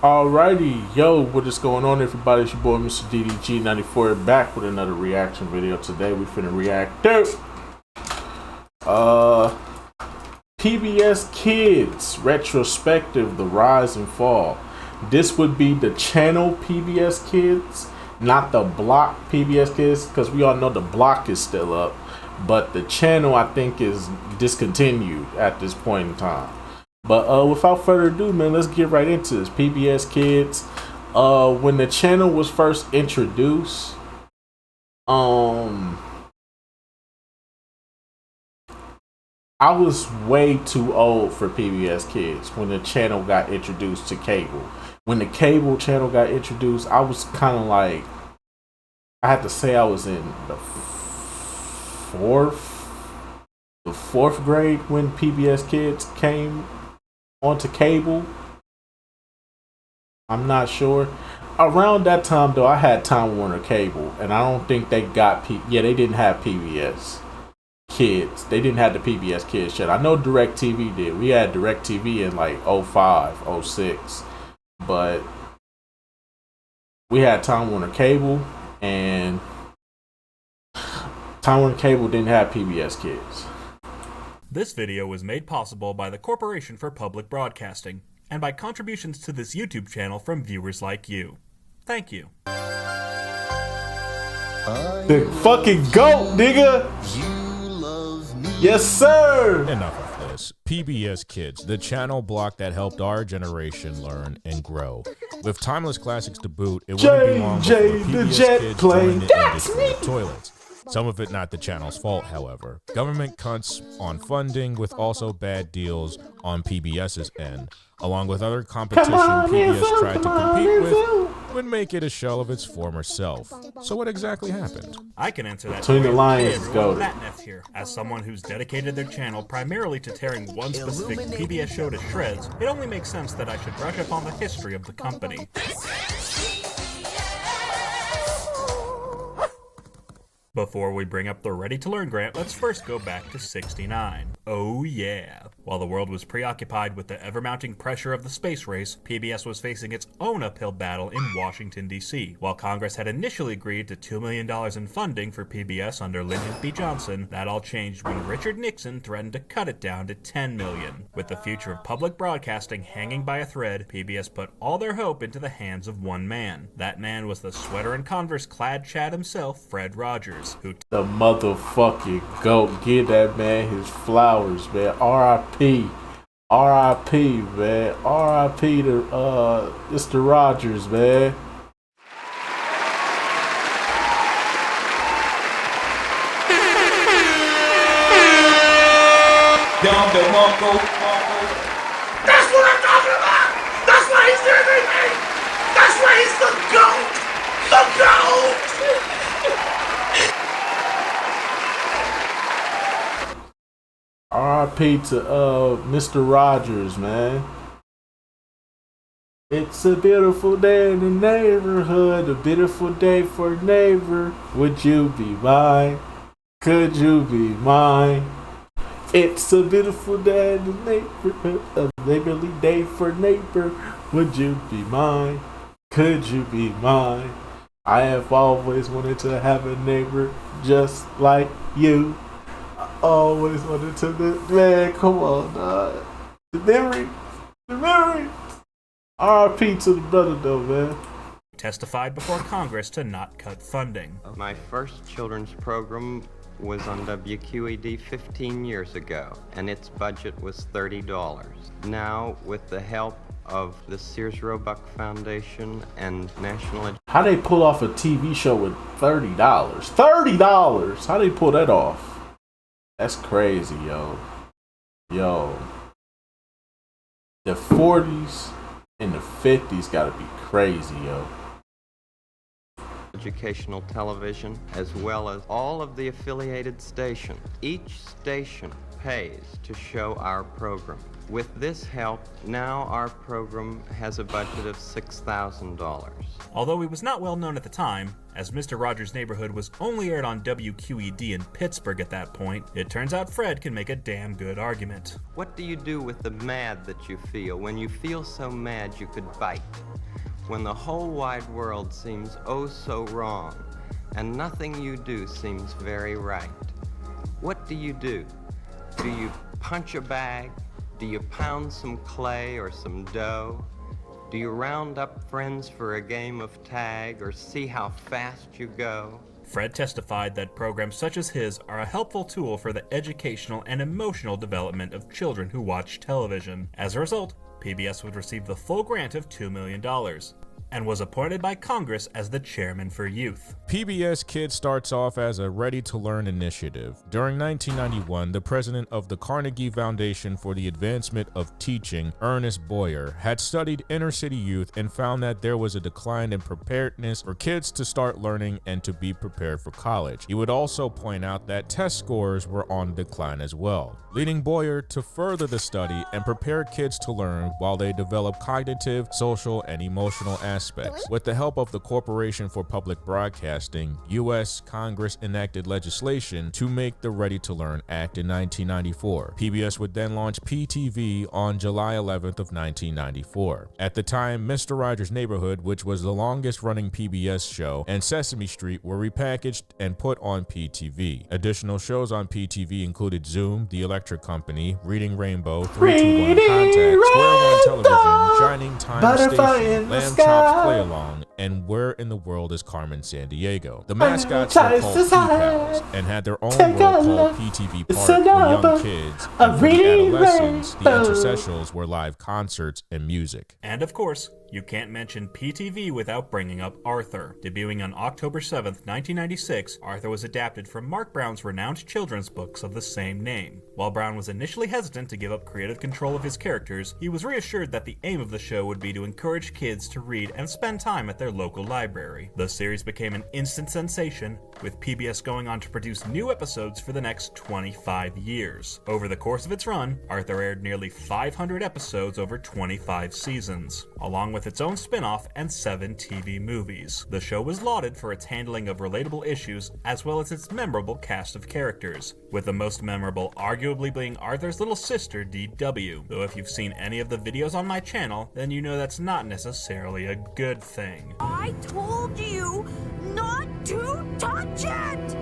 Alrighty, yo, what is going on, everybody? It's your boy, Mr. DDG94, back with another reaction video. Today, we finna react to PBS Kids Retrospective: The Rise and Fall. This would be the channel PBS Kids, not the block PBS Kids, because we all know the block is still up, but the channel, I think, is discontinued at this point in time. But without further ado, man, let's get right into this. PBS Kids. When the channel was first introduced, I was way too old for PBS Kids when the channel got introduced to cable. When the cable channel got introduced, I was kind of like, I had to say I was in the fourth grade when PBS Kids came onto cable. I'm not sure. Around that time, though, I had Time Warner Cable, and I don't think they got they didn't have PBS Kids. They didn't have the PBS Kids yet. I know DirecTV did. We had DirecTV in like 05, 06, but we had Time Warner Cable, and Time Warner Cable didn't have PBS Kids. This video was made possible by the Corporation for Public Broadcasting and by contributions to this YouTube channel from viewers like you. Thank you. The fucking GOAT, nigga! Yes, sir! Enough of this. PBS Kids, the channel block that helped our generation learn and grow. With timeless classics to boot, it wouldn't be long before PBS Kids joined the industry of toilets. Some of it not the channel's fault, however. Government cuts on funding with also bad deals on PBS's end, along with other competition PBS tried to compete with, would make it a shell of its former self. So what exactly happened? I can answer that. Between the lines, go. That here. As someone who's dedicated their channel primarily to tearing one specific PBS show to shreds, it only makes sense that I should brush up on the history of the company. Before we bring up the Ready to Learn grant, let's first go back to '69. Oh yeah. While the world was preoccupied with the ever-mounting pressure of the space race, PBS was facing its own uphill battle in Washington, D.C. While Congress had initially agreed to $2 million in funding for PBS under Lyndon B. Johnson, that all changed when Richard Nixon threatened to cut it down to $10 million. With the future of public broadcasting hanging by a thread, PBS put all their hope into the hands of one man. That man was the sweater and Converse-clad Chad himself, Fred Rogers. The motherfucking GOAT. Give that man his flowers, man. R.I.P. R.I.P. man. R.I.P. to Mr. Rogers, man. That's what I'm talking about! That's why he's everything! That's why he's the GOAT! The GOAT! R.I.P. to Mr. Rogers, man. It's a beautiful day in the neighborhood, a beautiful day for a neighbor. Would you be mine? Could you be mine? It's a beautiful day in the neighborhood, a neighborly day for a neighbor. Would you be mine? Could you be mine? I have always wanted to have a neighbor just like you. Always wanted to live. Man, come on, dog. The memory. R.I.P. to the brother, though, man. Testified before Congress to not cut funding. My first children's program was on WQED 15 years ago, and its budget was $30. Now, with the help of the Sears Roebuck Foundation and National How they pull off a TV show with $30? $30! How they pull that off? That's crazy, yo. Yo. The 40s and the 50s gotta be crazy, yo. educational television, as well as all of the affiliated stations. Each station pays to show our program. With this help, now our program has a budget of $6,000. Although he was not well known at the time, as Mr. Rogers' Neighborhood was only aired on WQED in Pittsburgh at that point, it turns out Fred can make a damn good argument. What do you do with the mad that you feel when you feel so mad you could bite? When the whole wide world seems oh so wrong, and nothing you do seems very right? What do? Do you punch a bag? Do you pound some clay or some dough? Do you round up friends for a game of tag or see how fast you go? Fred testified that programs such as his are a helpful tool for the educational and emotional development of children who watch television. As a result, PBS would receive the full grant of $2 million. And was appointed by Congress as the chairman for youth. PBS Kids starts off as a ready-to-learn initiative. During 1991, the president of the Carnegie Foundation for the Advancement of Teaching, Ernest Boyer, had studied inner-city youth and found that there was a decline in preparedness for kids to start learning and to be prepared for college. He would also point out that test scores were on decline as well, leading Boyer to further the study and prepare kids to learn while they develop cognitive, social, and emotional aspects. With the help of the Corporation for Public Broadcasting, U.S. Congress enacted legislation to make the Ready to Learn Act in 1994. PBS would then launch PTV on July 11th of 1994. At the time, Mr. Rogers' Neighborhood, which was the longest running PBS show, and Sesame Street were repackaged and put on PTV. Additional shows on PTV included Zoom, The Electric Company, Reading Rainbow, 321 Contact, Square One Television, Shining Time Station, Lamb Chop Play Along, and Where in the World is Carmen Sandiego. The mascots were called P-Pals and had their own world called PTV Park for young kids, and for the adolescents, the interstitials were live concerts and music. And of course, you can't mention PTV without bringing up Arthur. Debuting on October 7th, 1996, Arthur was adapted from Mark Brown's renowned children's books of the same name. While Brown was initially hesitant to give up creative control of his characters, he was reassured that the aim of the show would be to encourage kids to read and spend time at their local library. The series became an instant sensation, with PBS going on to produce new episodes for the next 25 years. Over the course of its run, Arthur aired nearly 500 episodes over 25 seasons, along with its own spin-off and 7 TV movies. The show was lauded for its handling of relatable issues as well as its memorable cast of characters, with the most memorable arguably being Arthur's little sister, DW, though if you've seen any of the videos on my channel, then you know that's not necessarily a good thing. I told you not to touch it!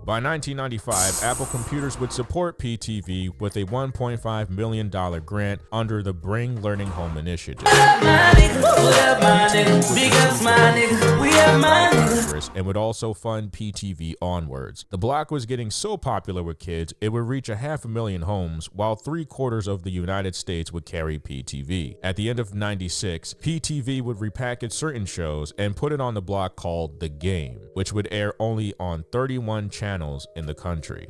By 1995, Apple Computers would support PTV with a $1.5 million grant under the Bring Learning Home initiative. And would also fund PTV onwards. The block was getting so popular with kids, it would reach 500,000 homes, while 3/4 of the United States would carry PTV. At the end of '96, PTV would repackage certain shows and put it on the block called The Game, which would air only on 31 channels in the country.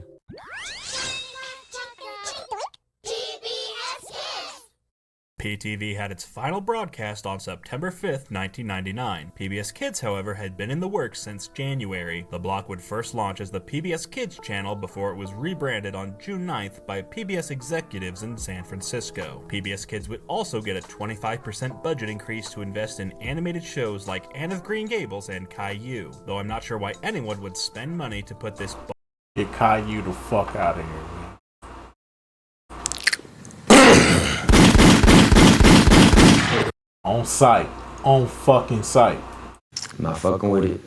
PTV had its final broadcast on September 5th, 1999. PBS Kids, however, had been in the works since January. The block would first launch as the PBS Kids channel before it was rebranded on June 9th by PBS executives in San Francisco. PBS Kids would also get a 25% budget increase to invest in animated shows like Anne of Green Gables and Caillou, though I'm not sure why anyone would spend money to put this Get Caillou the fuck out of here, man. On site. On fucking site. Not fucking with it.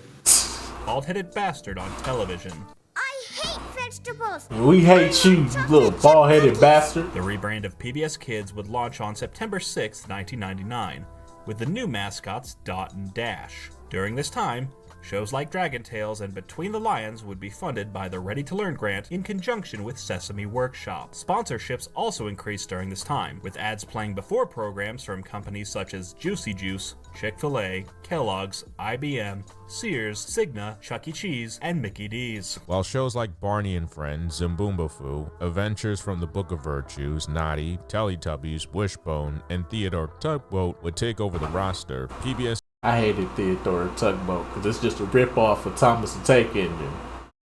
bald-headed bastard on television. I hate vegetables. We hate you, you little bald-headed bastard. The rebrand of PBS Kids would launch on September 6, 1999, with the new mascots Dot and Dash. During this time, shows like Dragon Tales and Between the Lions would be funded by the Ready to Learn grant in conjunction with Sesame Workshop. Sponsorships also increased during this time, with ads playing before programs from companies such as Juicy Juice, Chick-fil-A, Kellogg's, IBM, Sears, Cigna, Chuck E. Cheese, and Mickey D's. While shows like Barney and Friends, Zimboombafu, Adventures from the Book of Virtues, Noddy, Teletubbies, Wishbone, and Theodore Tugboat would take over the roster, PBS I hated Theodore Tugboat because it's just a rip off of Thomas the Tank Engine.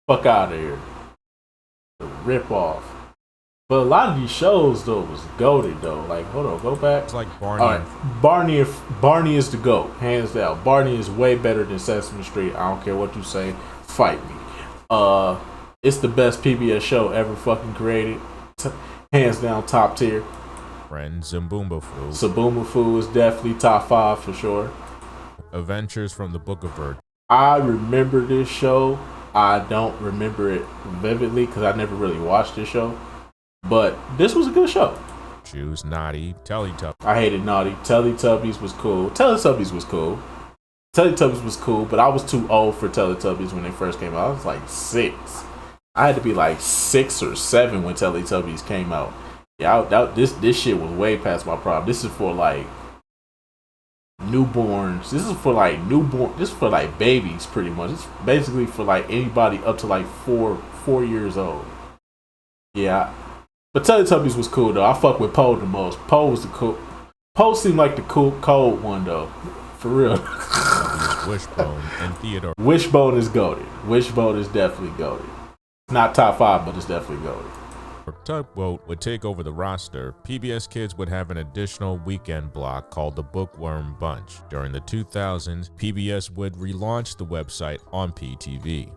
Fuck out of here. A rip off. But a lot of these shows though was goated though. Like, hold on, go back. It's like Barney. All right, Barney is the GOAT, hands down. Barney is way better than Sesame Street. I don't care what you say. Fight me. It's the best PBS show ever fucking created. Hands down, top tier. Friends, Zaboomafoo. Zaboomafoo is definitely top 5 for sure. Adventures from the Book of Bird. I remember this show. I don't remember it vividly because I never really watched this show. But this was a good show. Choose Naughty, Teletubbies. I hated Naughty. Teletubbies was cool. Teletubbies was cool, but I was too old for Teletubbies when they first came out. I was like 6. I had to be like 6 or 7 when Teletubbies came out. Yeah, this shit was way past my prime. This is for like newborns. This is for like babies pretty much. It's basically for like anybody up to like 4 years old. Yeah. But Teletubbies was cool though. I fuck with Poe the most. Poe was the cool. Poe seemed like the cold one though. For real. Wishbone and Theodore. Wishbone is goated. Wishbone is definitely goated. Not top 5, but it's definitely goated. Tugboat would take over the roster. PBS Kids would have an additional weekend block called the Bookworm Bunch. During the 2000s, PBS would relaunch the website on PTV.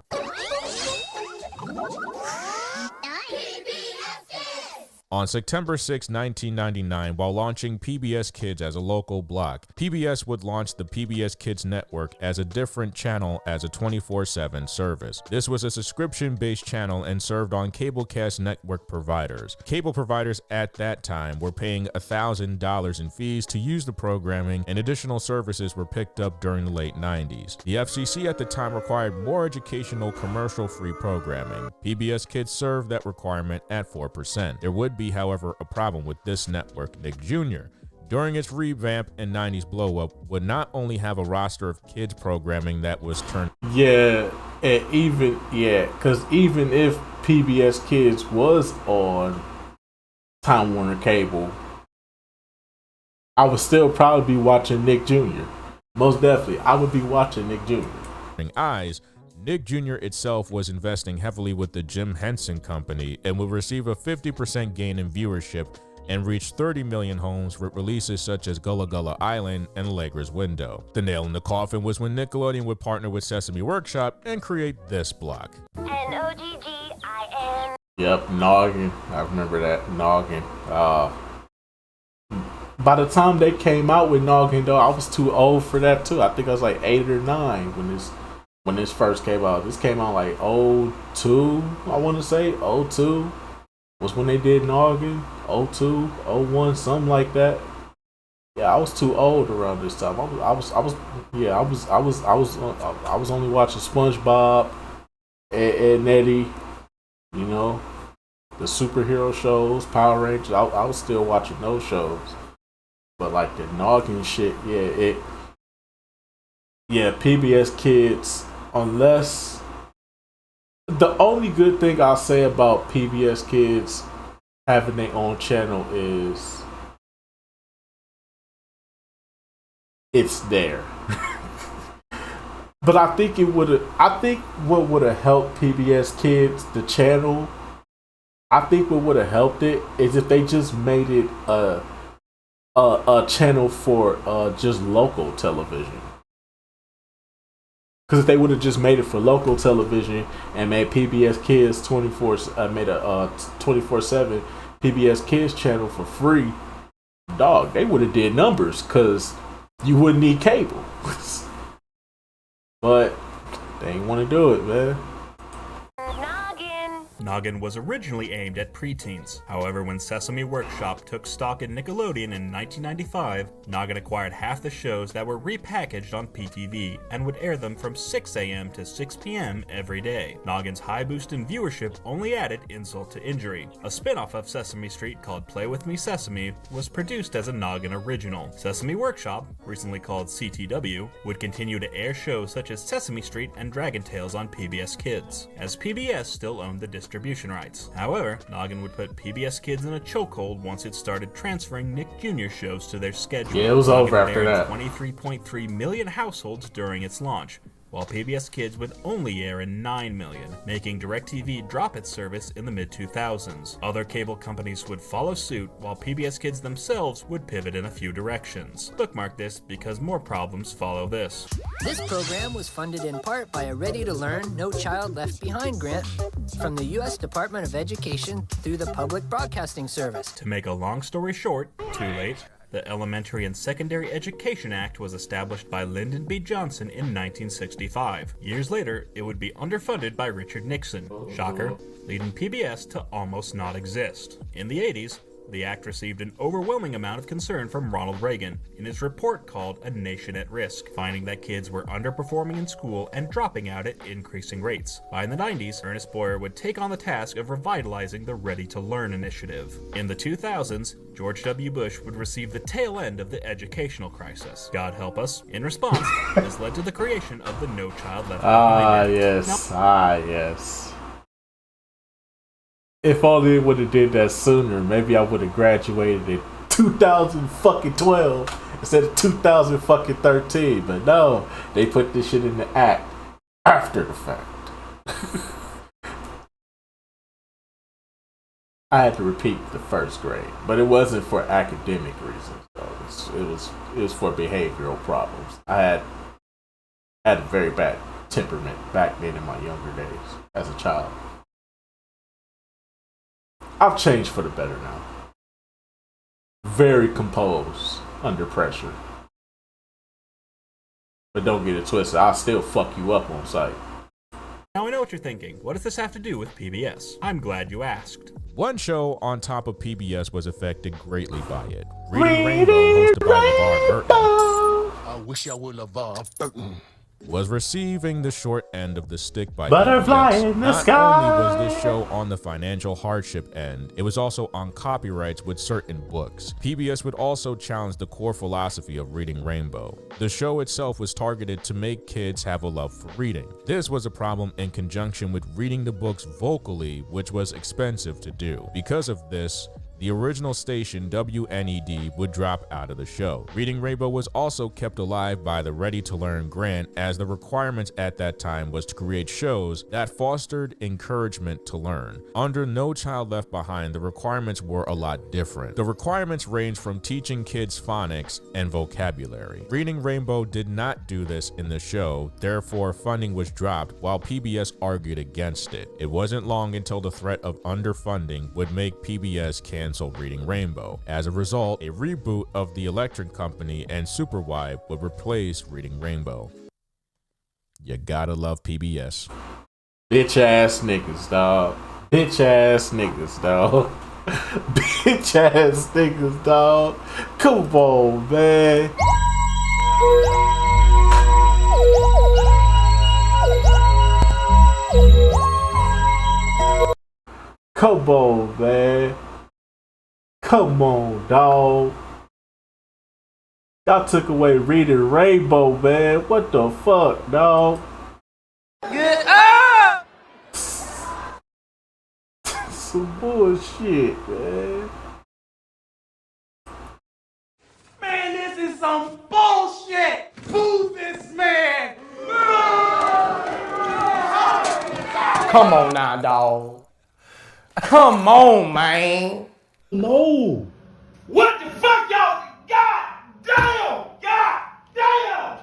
On September 6, 1999, while launching PBS Kids as a local block, PBS would launch the PBS Kids Network as a different channel as a 24/7 service. This was a subscription-based channel and served on cablecast network providers. Cable providers at that time were paying $1,000 in fees to use the programming, and additional services were picked up during the late 90s. The FCC at the time required more educational commercial-free programming. PBS Kids served that requirement at 4%. There would be, however, a problem with this network. Nick Jr., during its revamp and 90s blow-up, would not only have a roster of kids programming that was turned... Yeah, and because even if PBS Kids was on Time Warner Cable, I would still probably be watching Nick Jr. Most definitely, I would be watching Nick Jr. Eyes. Nick Jr. itself was investing heavily with the Jim Henson Company and would receive a 50% gain in viewership and reach 30 million homes with releases such as Gullah Gullah Island and Allegra's Window. The nail in the coffin was when Nickelodeon would partner with Sesame Workshop and create this block. Noggin. Yep, Noggin. I remember that. Noggin. By the time they came out with Noggin, though, I was too old for that, too. I think I was like 8 or 9 when this first came out. This came out like 02, I want to say. 02 was when they did Noggin. 02, 01, something like that. Yeah, I was too old around this time. I was only watching SpongeBob and Eddie, you know, the superhero shows, Power Rangers. I was still watching those shows. But like the Noggin shit, PBS Kids, unless the only good thing I'll say about PBS Kids having their own channel is it's there. But I think what would have helped PBS Kids, the channel, I think what would have helped it is if they just made it a channel for just local television. Because if they would have just made it for local television and made PBS Kids 24/7 PBS Kids channel for free, dog, they would have did numbers because you wouldn't need cable. But they ain't want to do it, man. Noggin was originally aimed at preteens. However, when Sesame Workshop took stock in Nickelodeon in 1995, Noggin acquired half the shows that were repackaged on PTV and would air them from 6 a.m. to 6 p.m. every day. Noggin's high boost in viewership only added insult to injury. A spin-off of Sesame Street called Play With Me Sesame was produced as a Noggin original. Sesame Workshop, recently called CTW, would continue to air shows such as Sesame Street and Dragon Tales on PBS Kids, as PBS still owned the distribution distribution rights. However, Noggin would put PBS Kids in a chokehold once it started transferring Nick Jr. shows to their schedule. Yeah, it was Noggin over after aired that. 23.3 million households during its launch, while PBS Kids would only air in 9 million, making DirecTV drop its service in the mid-2000s. Other cable companies would follow suit, while PBS Kids themselves would pivot in a few directions. Bookmark this because more problems follow this. This program was funded in part by a ready-to-learn, No Child Left Behind grant from the U.S. Department of Education through the Public Broadcasting Service. To make a long story short, too late, the Elementary and Secondary Education Act was established by Lyndon B. Johnson in 1965. Years later, it would be underfunded by Richard Nixon. Shocker, leading PBS to almost not exist. In the 80s, the act received an overwhelming amount of concern from Ronald Reagan in his report called A Nation at Risk, finding that kids were underperforming in school and dropping out at increasing rates. By the 90s, Ernest Boyer would take on the task of revitalizing the Ready to Learn initiative. In the 2000s, George W. Bush would receive the tail end of the educational crisis. God help us. In response, this led to the creation of the No Child Left Behind Act. Yes. If only it would have did that sooner, maybe I would have graduated in 2012 instead of 2013. But no, they put this shit in the act after the fact. I had to repeat the first grade, but it wasn't for academic reasons. Though. It was for behavioral problems. I had a very bad temperament back then in my younger days as a child. I've changed for the better now. Very composed under pressure. But don't get it twisted. I'll still fuck you up on sight. Now I know what you're thinking. What does this have to do with PBS? I'm glad you asked. One show on top of PBS was affected greatly by it. Reading Rainbow, hosted by LeVar Burton. I wish I were LeVar Burton. Was receiving the short end of the stick by Butterfly PBS. in the Not sky. only was this show on the financial hardship end, it was also on copyrights with certain books. PBS would also challenge the core philosophy of Reading Rainbow. The show itself was targeted to make kids have a love for reading. This was a problem in conjunction with reading the books vocally, which was expensive to do. Because of this, the original station, WNED, would drop out of the show. Reading Rainbow was also kept alive by the Ready to Learn grant, as the requirements at that time was to create shows that fostered encouragement to learn. Under No Child Left Behind, the requirements were a lot different. The requirements range from teaching kids phonics and vocabulary. Reading Rainbow did not do this in the show, therefore funding was dropped while PBS argued against it. It wasn't long until the threat of underfunding would make PBS cancel Reading Rainbow. As a result, a reboot of The Electric Company and Superwide would replace Reading Rainbow. You gotta love PBS. Bitch ass niggas, dog. Bitch ass niggas, dog. Bitch ass niggas, dog. Come on, man. Come on, man. Come on, dog. Y'all took away Reading Rainbow, man. What the fuck, dog? Get up! Some bullshit, man. Man, this is some bullshit! Boo this man! Come on now, dog. Come on, man. No. What the fuck, y'all? God damn! God damn!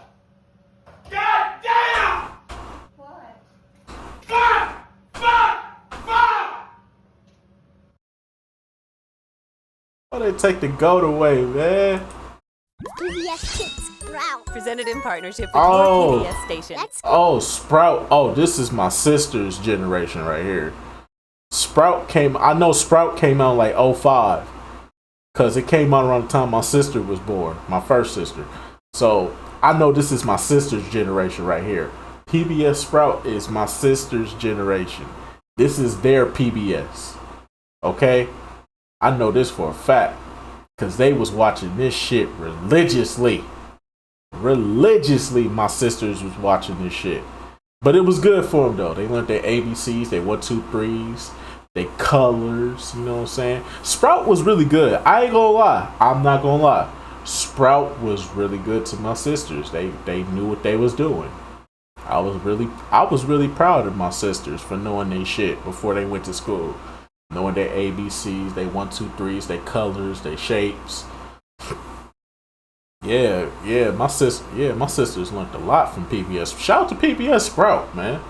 God damn! What? Fuck! Fuck! Fuck! Why they take the goat away, man? PBS Kids Sprout. Presented in partnership with Oh. your PBS station. Oh, Sprout. Oh, this is my sister's generation right here. Sprout came, I know Sprout came out like 05. Because it came out around the time my sister was born. My first sister. So, I know this is my sister's generation right here. PBS Sprout is my sister's generation. This is their PBS. Okay? I know this for a fact. Because they was watching this shit religiously. Religiously, my sisters was watching this shit. But it was good for them, though. They learned their ABCs, their 1, 2, 3s. they colors, you know what I'm saying? Sprout was really good. I ain't gonna lie. I'm not gonna lie. Sprout was really good to my sisters. They knew what they was doing. I was really proud of my sisters for knowing they shit before they went to school. Knowing their ABCs, they 1, 2, 3s, they colors, they shapes. Yeah, my sisters learned a lot from PBS. Shout out to PBS Sprout, man.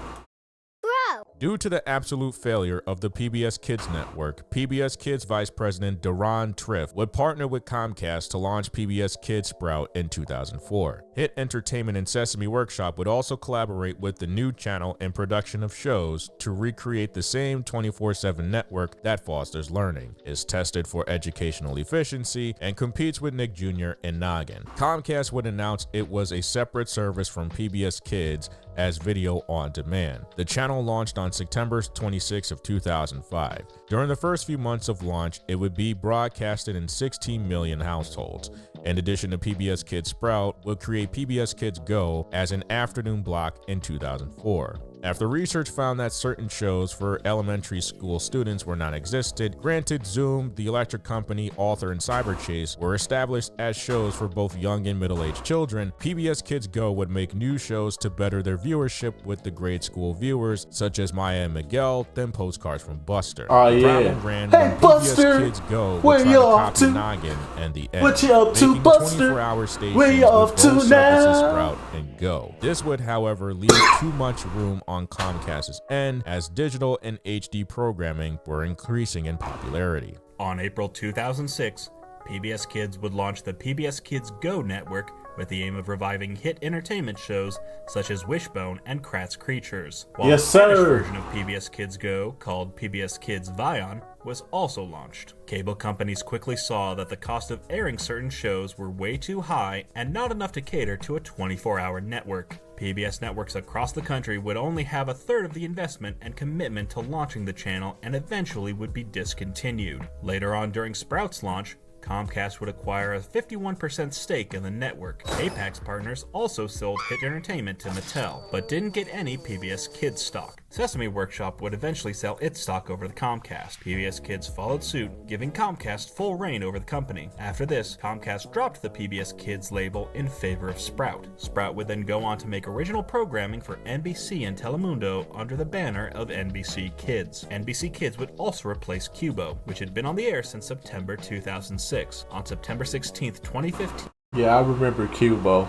Due to the absolute failure of the PBS Kids network, PBS Kids Vice President Duron Triff would partner with Comcast to launch PBS Kids Sprout in 2004. Hit Entertainment and Sesame Workshop would also collaborate with the new channel in production of shows to recreate the same 24/7 network that fosters learning, is tested for educational efficiency, and competes with Nick Jr. and Noggin. Comcast would announce it was a separate service from PBS Kids as video on demand. The channel launched on September 26 of 2005. During the first few months of launch, it would be broadcasted in 16 million households. In addition to PBS Kids Sprout, would create PBS Kids Go as an afternoon block in 2004. After research found that certain shows for elementary school students were non-existent, granted Zoom, The Electric Company, Author, and Cyberchase were established as shows for both young and middle-aged children, PBS Kids Go would make new shows to better their viewership with the grade school viewers, such as Maya and Miguel, then Postcards from Buster. Oh, the problem ran when PBS Kids Go would try to copy Noggin and the end, what you up to, making Buster? 24-hour stations Where you with off both to services now? Sprout and Go. This would, however, leave too much room on Comcast's end as digital and HD programming were increasing in popularity. On April 2006, PBS Kids would launch the PBS Kids Go network with the aim of reviving hit entertainment shows such as Wishbone and Kratz Creatures. While Yes, the Spanish sir. version of PBS Kids Go, called PBS Kids Vion, was also launched. Cable companies quickly saw that the cost of airing certain shows were way too high and not enough to cater to a 24-hour network. PBS networks across the country would only have a third of the investment and commitment to launching the channel and eventually would be discontinued. Later on during Sprout's launch, Comcast would acquire a 51% stake in the network. Apex Partners also sold Hit Entertainment to Mattel, but didn't get any PBS Kids stock. Sesame Workshop would eventually sell its stock over to Comcast. PBS Kids followed suit, giving Comcast full reign over the company. After this, Comcast dropped the PBS Kids label in favor of Sprout. Sprout would then go on to make original programming for NBC and Telemundo under the banner of NBC Kids. NBC Kids would also replace Cubo, which had been on the air since September 2006. On September 16, 2015. Yeah, I remember Cubo.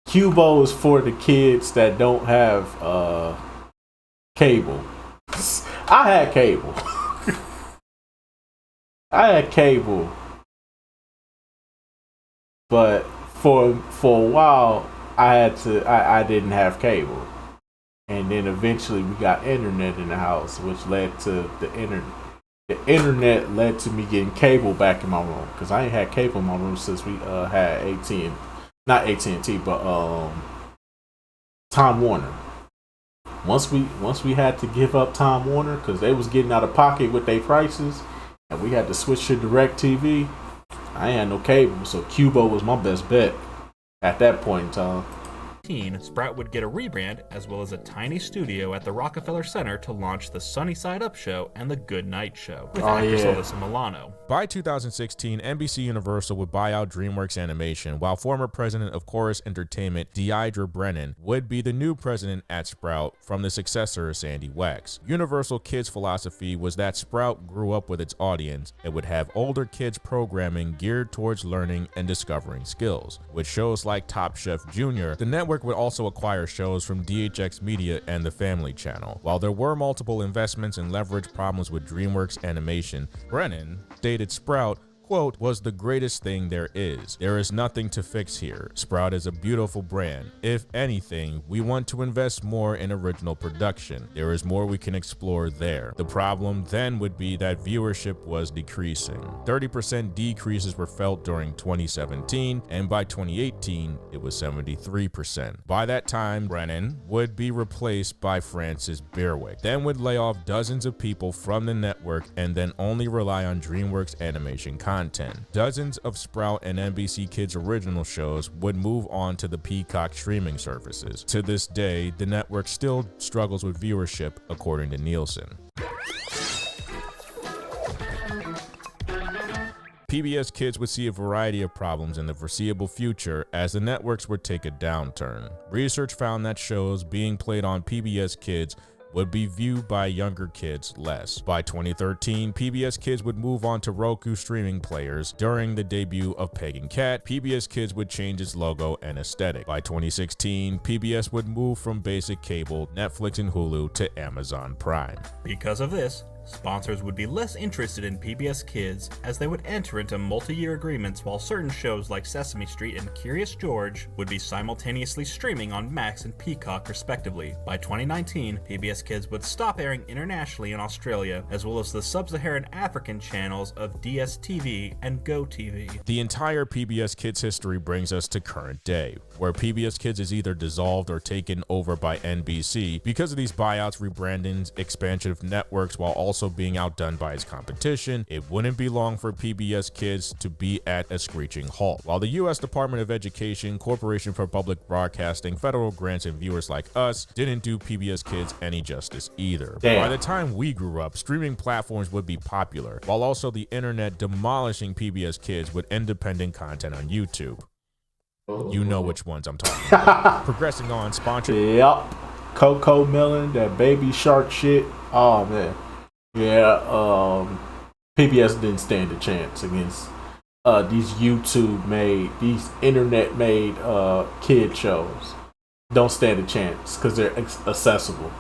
Cubo is for the kids that don't have cable. I had cable. But for a while I didn't have cable. And then eventually we got internet in the house, which led to the internet. The internet led to me getting cable back in my room, because I ain't had cable in my room since we had not AT&T, but Time Warner. Once we had to give up Time Warner because they was getting out of pocket with their prices, and we had to switch to DirecTV, I ain't had no cable, so Cubo was my best bet at that point in time. Sprout would get a rebrand as well as a tiny studio at the Rockefeller Center to launch the Sunny Side Up Show and the Good Night Show with actress Alyssa Milano. By 2016, NBC Universal would buy out DreamWorks Animation, while former president of Chorus Entertainment, Deidre Brennan, would be the new president at Sprout from the successor of Sandy Wex. Universal Kids' philosophy was that Sprout grew up with its audience and would have older kids programming geared towards learning and discovering skills. With shows like Top Chef Jr., the network would also acquire shows from DHX Media and the Family Channel. While there were multiple investments and leverage problems with DreamWorks Animation, Brennan stated Sprout, quote, was the greatest thing there is. There is nothing to fix here. Sprout is a beautiful brand. If anything, we want to invest more in original production. There is more we can explore there. The problem then would be that viewership was decreasing. 30% decreases were felt during 2017, and by 2018, it was 73%. By that time, Brennan would be replaced by Francis Berwick, then would lay off dozens of people from the network and then only rely on DreamWorks Animation content. content. Dozens of Sprout and NBC Kids original shows would move on to the Peacock streaming services. To this day, the network still struggles with viewership, according to Nielsen. PBS Kids would see a variety of problems in the foreseeable future as the networks would take a downturn. Research found that shows being played on PBS Kids would be viewed by younger kids less. By 2013, PBS Kids would move on to Roku streaming players. During the debut of Peg and Cat, PBS Kids would change its logo and aesthetic. By 2016, PBS would move from basic cable, Netflix and Hulu to Amazon Prime. Because of this, sponsors would be less interested in PBS Kids as they would enter into multi-year agreements, while certain shows like Sesame Street and Curious George would be simultaneously streaming on Max and Peacock respectively. By 2019, PBS Kids would stop airing internationally in Australia, as well as the sub-Saharan African channels of DSTV and GoTV. The entire PBS Kids history brings us to current day, where PBS Kids is either dissolved or taken over by NBC because of these buyouts, rebrandings, expansion of networks, while also being outdone by its competition. It wouldn't be long for PBS Kids to be at a screeching halt. While the U.S. Department of Education, Corporation for Public Broadcasting, federal grants, and viewers like us didn't do PBS Kids any justice either. Damn. By the time we grew up, streaming platforms would be popular, while also the internet demolishing PBS Kids with independent content on YouTube. You know which ones I'm talking about. Progressing on, sponsored. Yep. Coco Melon, that baby shark shit. Oh, man. Yeah, PBS didn't stand a chance against these YouTube-made, these internet-made kid shows. Don't stand a chance because they're accessible,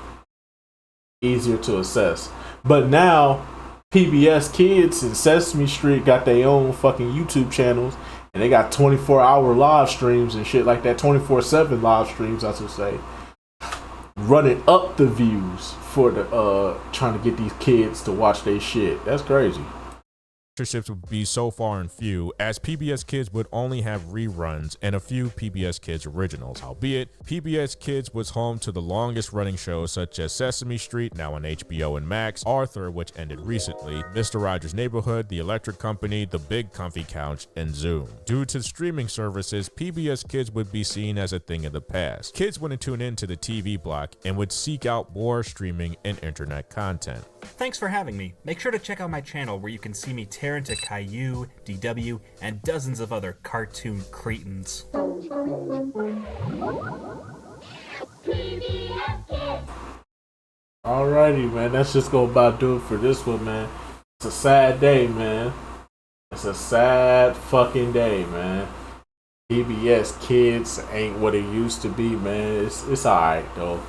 easier to access. But now, PBS Kids and Sesame Street got their own fucking YouTube channels, and they got 24-hour live streams and shit like that, 24/7 live streams, I should say, running up the views for the trying to get these kids to watch their shit. That's crazy. Sponsorships would be so far and few, as PBS Kids would only have reruns and a few PBS Kids originals. Albeit, PBS Kids was home to the longest running shows such as Sesame Street, now on HBO and Max, Arthur, which ended recently, Mr. Rogers' Neighborhood, The Electric Company, The Big Comfy Couch, and Zoom. Due to streaming services, PBS Kids would be seen as a thing of the past. Kids wouldn't tune into the TV block and would seek out more streaming and internet content. Thanks for having me. Make sure to check out my channel where you can see me tear into Caillou, DW, and dozens of other cartoon cretins. Alrighty, man. That's just gonna about do it for this one, man. It's a sad day, man. It's a sad fucking day, man. PBS Kids ain't what it used to be, man. It's alright though.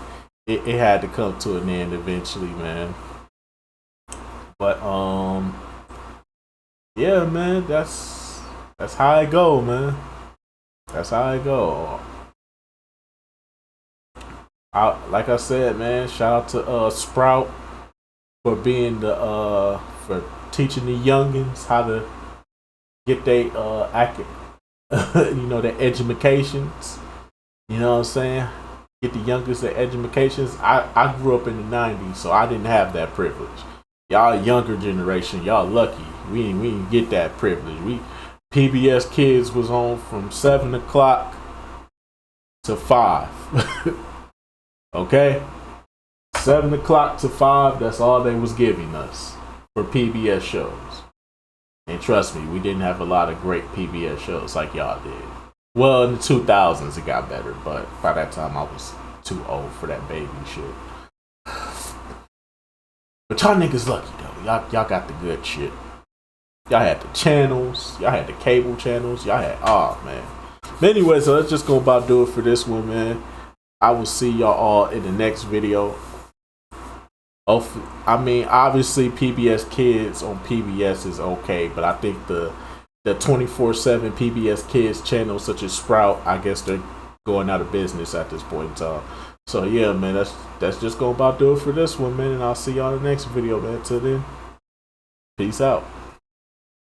It had to come to an end eventually, man. But yeah, man, that's how it go, man. That's how it go. Like I said, man, shout out to Sprout for being for teaching the youngins how to get their their educations. You know what I'm saying? Get the youngest their educations. I grew up in the 90s, so I didn't have that privilege. Y'all younger generation, y'all lucky. We didn't get that privilege. PBS Kids was on from 7 o'clock to 5. Okay? 7 o'clock to 5, that's all they was giving us for PBS shows. And trust me, we didn't have a lot of great PBS shows like y'all did. Well, in the 2000s it got better, but by that time I was too old for that baby shit. But y'all niggas lucky though. Y'all got the good shit. Y'all had the channels. Y'all had the cable channels. Y'all had, oh man. But anyway, so let's just go about do it for this one, man. I will see y'all all in the next video. I mean, obviously PBS Kids on PBS is okay, but I think the 24/7 PBS Kids channels such as Sprout, I guess they're going out of business at this point in time. So yeah, man, that's just gonna about do it for this one, man, and I'll see y'all in the next video, man. Till then, peace out.